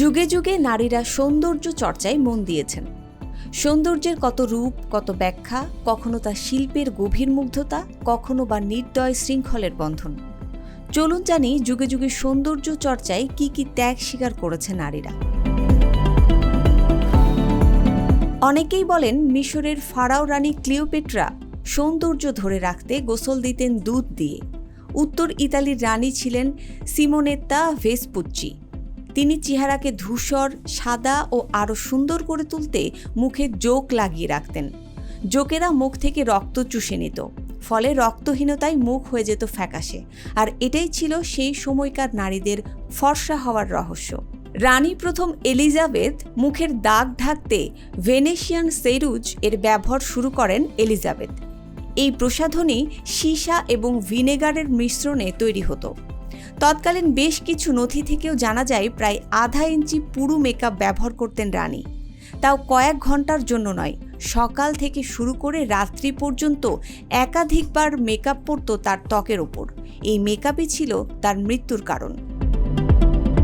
যুগে যুগে নারীরা সৌন্দর্য চর্চায় মন দিয়েছেন। সৌন্দর্যের কত রূপ, কত ব্যাখ্যা, কখনো তা শিল্পের গভীর মুগ্ধতা, কখনো বা নির্দয় শৃঙ্খলের বন্ধন। চলুন জানি যুগে যুগে সৌন্দর্য চর্চায় কি কি ত্যাগ স্বীকার করেছে নারীরা। অনেকেই বলেন মিশরের ফারাও রানী ক্লিওপেট্রা সৌন্দর্য ধরে রাখতে গোসল দিতেন দুধ দিয়ে। উত্তর ইতালির রানী ছিলেন সিমোনেত্তা ভেসপুচ্চি। তিনি চেহারাকে ধূসর, সাদা ও আরও সুন্দর করে তুলতে মুখে জোক লাগিয়ে রাখতেন। জোকেরা মুখ থেকে রক্ত চুষে নিত, ফলে রক্তহীনতায় মুখ হয়ে যেত ফ্যাকাশে। আর এটাই ছিল সেই সময়কার নারীদের ফর্সা হওয়ার রহস্য। রানী প্রথম এলিজাবেথ মুখের দাগ ঢাকতে ভেনেশিয়ান সেরুজ এর ব্যবহার শুরু করেন এলিজাবেথ। এই প্রসাধনী সীসা এবং ভিনেগারের মিশ্রণে তৈরি হতো। তৎকালীন বেশ কিছু নথি থেকেও জানা যায় প্রায় আধা ইঞ্চি পুরু মেকআপ ব্যবহার করতেন রানী। তাও কয়েক ঘন্টার জন্য নয়, সকাল থেকে শুরু করে রাত্রি পর্যন্ত একাধিকবার মেকআপ পড়ত তার ত্বকের ওপর। এই মেকআপই ছিল তার মৃত্যুর কারণ।